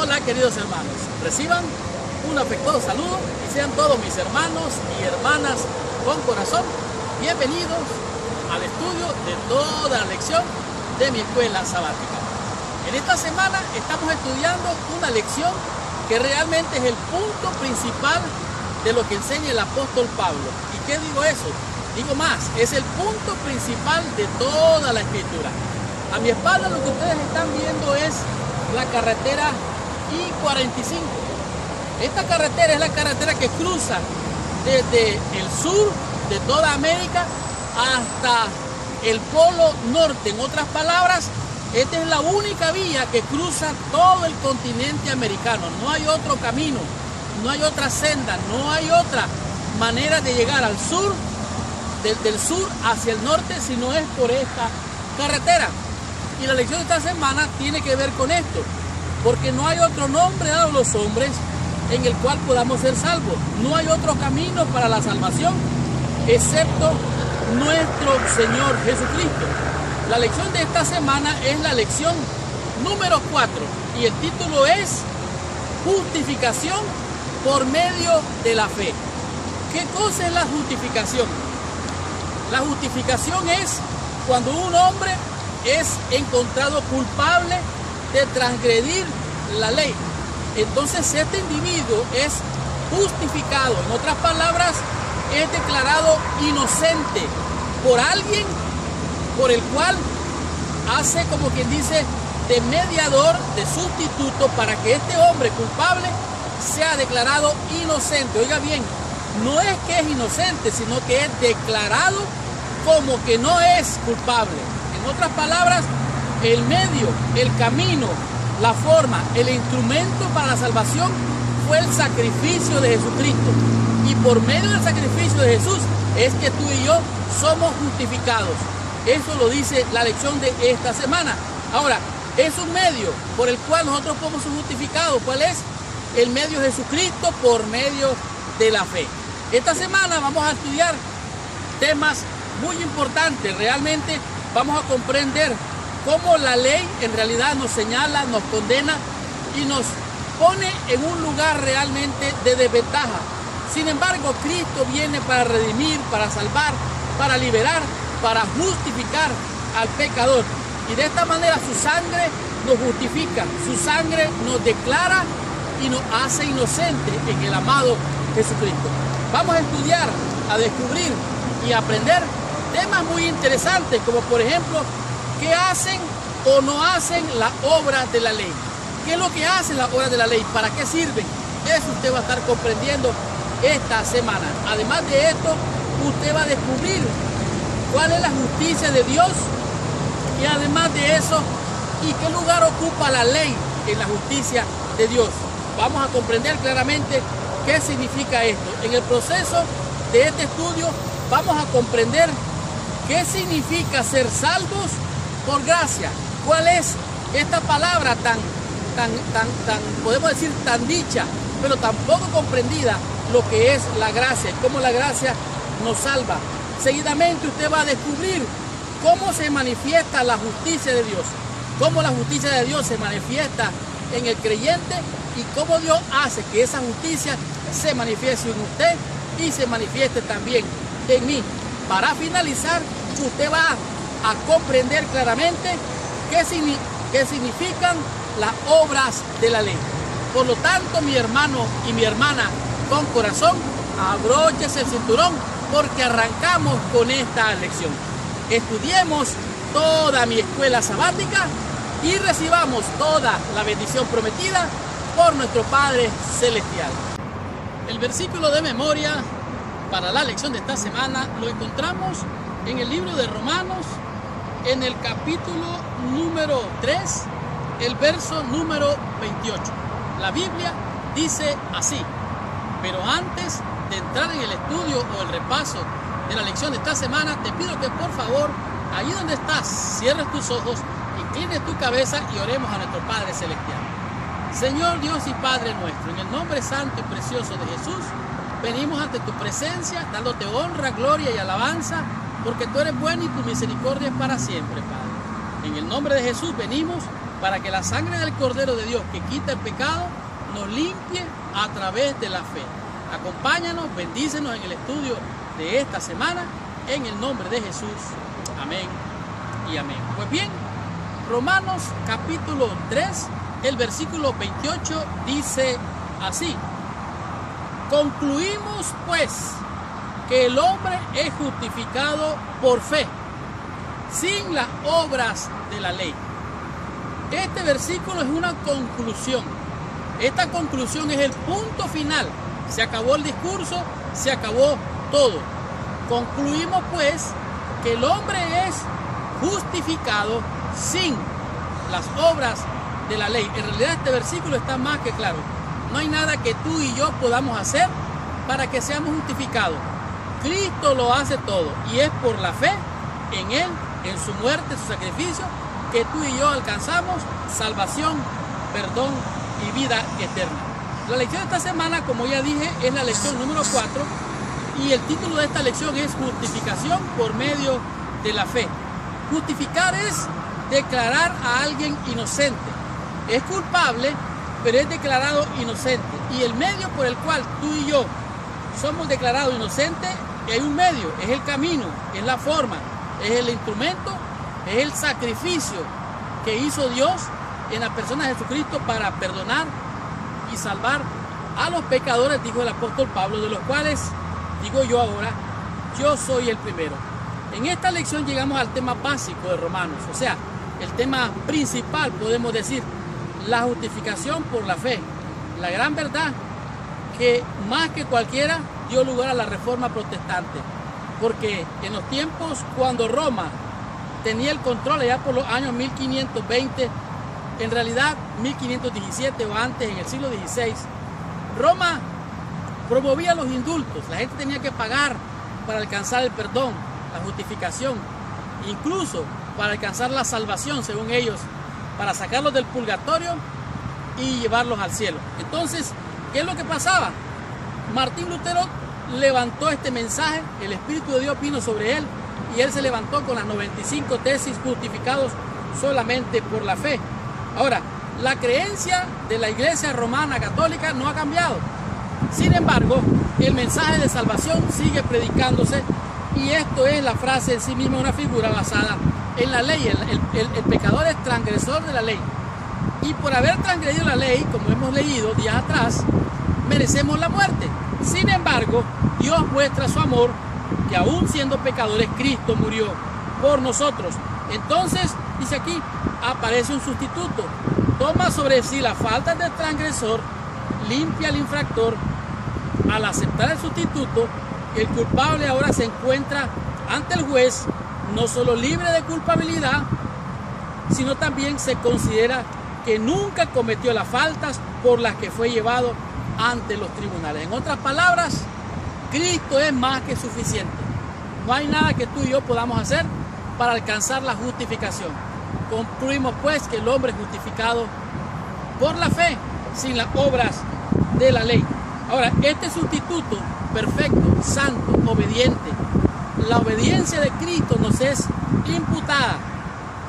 Hola queridos hermanos, reciban un afectuoso saludo y sean todos mis hermanos y hermanas con corazón bienvenidos al estudio de toda la lección de mi escuela sabática. En esta semana estamos estudiando una lección que realmente es el punto principal de lo que enseña el apóstol Pablo. ¿Y qué digo eso? Digo más, es el punto principal de toda la escritura. A mi espalda lo que ustedes están viendo es la carretera I-45. Esta carretera es la carretera que cruza desde el sur de toda América hasta el polo norte. En otras palabras, esta es la única vía que cruza todo el continente americano. No hay otro camino, no hay otra senda, no hay otra manera de llegar al sur, del sur hacia el norte, si no es por esta carretera. Y la lección de esta semana tiene que ver con esto, porque no hay otro nombre dado a los hombres en el cual podamos ser salvos. No hay otro camino para la salvación excepto nuestro Señor Jesucristo. La lección de esta semana es la lección número 4 y el título es Justificación por medio de la fe. ¿Qué cosa es la justificación? La justificación es cuando un hombre es encontrado culpable de transgredir la ley. Entonces este individuo es justificado. En otras palabras, es declarado inocente por alguien por el cual hace, como quien dice, de mediador, de sustituto, para que este hombre culpable sea declarado inocente. Oiga bien, no es que es inocente, sino que es declarado como que no es culpable. En otras palabras, el medio, el camino, la forma, el instrumento para la salvación fue el sacrificio de Jesucristo. Y por medio del sacrificio de Jesús es que tú y yo somos justificados. Eso lo dice la lección de esta semana. Ahora, es un medio por el cual nosotros somos justificados. ¿Cuál es? El medio de Jesucristo por medio de la fe. Esta semana vamos a estudiar temas muy importantes. Realmente vamos a comprender cómo la ley en realidad nos señala, nos condena y nos pone en un lugar realmente de desventaja. Sin embargo, Cristo viene para redimir, para salvar, para liberar, para justificar al pecador. Y de esta manera su sangre nos justifica, su sangre nos declara y nos hace inocentes en el amado Jesucristo. Vamos a estudiar, a descubrir y a aprender temas muy interesantes, como por ejemplo, ¿qué hacen o no hacen las obras de la ley? ¿Qué es lo que hacen las obras de la ley? ¿Para qué sirven? Eso usted va a estar comprendiendo esta semana. Además de esto, usted va a descubrir cuál es la justicia de Dios y además de eso, ¿y qué lugar ocupa la ley en la justicia de Dios? Vamos a comprender claramente qué significa esto. En el proceso de este estudio vamos a comprender qué significa ser salvos por gracia. ¿Cuál es esta palabra tan, podemos decir, tan dicha, pero tan poco comprendida, lo que es la gracia y cómo la gracia nos salva? Seguidamente usted va a descubrir cómo se manifiesta la justicia de Dios, cómo la justicia de Dios se manifiesta en el creyente y cómo Dios hace que esa justicia se manifieste en usted y se manifieste también en mí. Para finalizar, usted va a comprender claramente qué significan las obras de la ley. Por lo tanto, mi hermano y mi hermana con corazón, abróchese el cinturón porque arrancamos con esta lección. Estudiemos toda mi escuela sabática y recibamos toda la bendición prometida por nuestro Padre Celestial. El versículo de memoria para la lección de esta semana lo encontramos en el libro de Romanos, en el capítulo número 3, el verso número 28. La Biblia dice así: pero antes de entrar en el estudio o el repaso de la lección de esta semana, te pido que por favor, allí donde estás, cierres tus ojos, inclines tu cabeza y oremos a nuestro Padre Celestial. Señor Dios y Padre nuestro, en el nombre santo y precioso de Jesús, venimos ante tu presencia, dándote honra, gloria y alabanza, porque tú eres bueno y tu misericordia es para siempre, Padre. En el nombre de Jesús venimos para que la sangre del Cordero de Dios que quita el pecado nos limpie a través de la fe. Acompáñanos, bendícenos en el estudio de esta semana, en el nombre de Jesús. Amén y amén. Pues bien, Romanos capítulo 3, el versículo 28 dice así: concluimos pues que el hombre es justificado por fe, sin las obras de la ley. Este versículo es una conclusión. Esta conclusión es el punto final. Se acabó el discurso, se acabó todo. Concluimos pues que el hombre es justificado sin las obras de la ley. En realidad este versículo está más que claro. No hay nada que tú y yo podamos hacer para que seamos justificados. Cristo lo hace todo y es por la fe en Él, en su muerte, su sacrificio, que tú y yo alcanzamos salvación, perdón y vida eterna. La lección de esta semana, como ya dije, es la lección número 4 y el título de esta lección es justificación por medio de la fe. Justificar es declarar a alguien inocente. Es culpable, pero es declarado inocente. Y el medio por el cual tú y yo somos declarados inocentes, hay un medio, es el camino, es la forma, es el instrumento, es el sacrificio que hizo Dios en la persona de Jesucristo para perdonar y salvar a los pecadores, dijo el apóstol Pablo, de los cuales, digo yo ahora, yo soy el primero. En esta lección llegamos al tema básico de Romanos, o sea, el tema principal, podemos decir, la justificación por la fe. La gran verdad que más que cualquiera dio lugar a la reforma protestante, porque en los tiempos cuando Roma tenía el control allá por los años 1520, en realidad 1517 o antes, en el siglo XVI, Roma promovía los indultos. La gente tenía que pagar para alcanzar el perdón, la justificación, incluso para alcanzar la salvación, según ellos, para sacarlos del purgatorio y llevarlos al cielo. Entonces, ¿qué es lo que pasaba? Martín Lutero levantó este mensaje, el Espíritu de Dios vino sobre él y él se levantó con las 95 tesis justificados solamente por la fe. Ahora, la creencia de la Iglesia Romana Católica no ha cambiado. Sin embargo, el mensaje de salvación sigue predicándose y esto es la frase en sí misma, una figura basada en la ley. El pecador es transgresor de la ley. Y por haber transgredido la ley, como hemos leído días atrás, merecemos la muerte. Sin embargo, Dios muestra su amor, que aún siendo pecadores, Cristo murió por nosotros. Entonces, dice aquí, aparece un sustituto. Toma sobre sí las faltas del transgresor, limpia al infractor. Al aceptar el sustituto, el culpable ahora se encuentra ante el juez, no solo libre de culpabilidad, sino también se considera que nunca cometió las faltas por las que fue llevado ante los tribunales. En otras palabras, Cristo es más que suficiente. No hay nada que tú y yo podamos hacer para alcanzar la justificación. Concluimos pues que el hombre es justificado por la fe, sin las obras de la ley. Ahora, este sustituto perfecto, santo, obediente, la obediencia de Cristo nos es imputada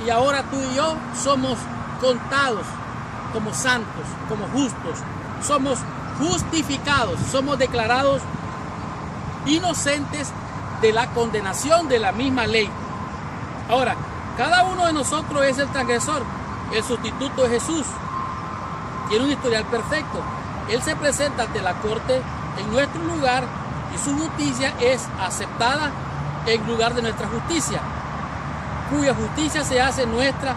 y ahora tú y yo somos contados como santos, como justos, somos justificados, somos declarados inocentes de la condenación de la misma ley. Ahora, cada uno de nosotros es el transgresor, el sustituto es Jesús, tiene un historial perfecto, Él se presenta ante la corte en nuestro lugar y su justicia es aceptada en lugar de nuestra justicia, cuya justicia se hace nuestra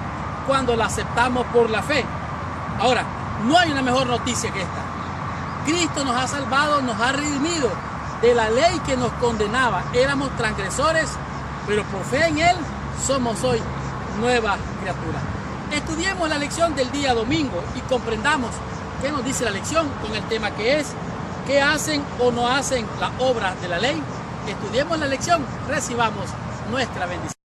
cuando la aceptamos por la fe. Ahora, no hay una mejor noticia que esta. Cristo nos ha salvado, nos ha redimido de la ley que nos condenaba. Éramos transgresores, pero por fe en Él somos hoy nueva criatura. Estudiemos la lección del día domingo y comprendamos qué nos dice la lección con el tema que es ¿qué hacen o no hacen las obras de la ley? Estudiemos la lección, recibamos nuestra bendición.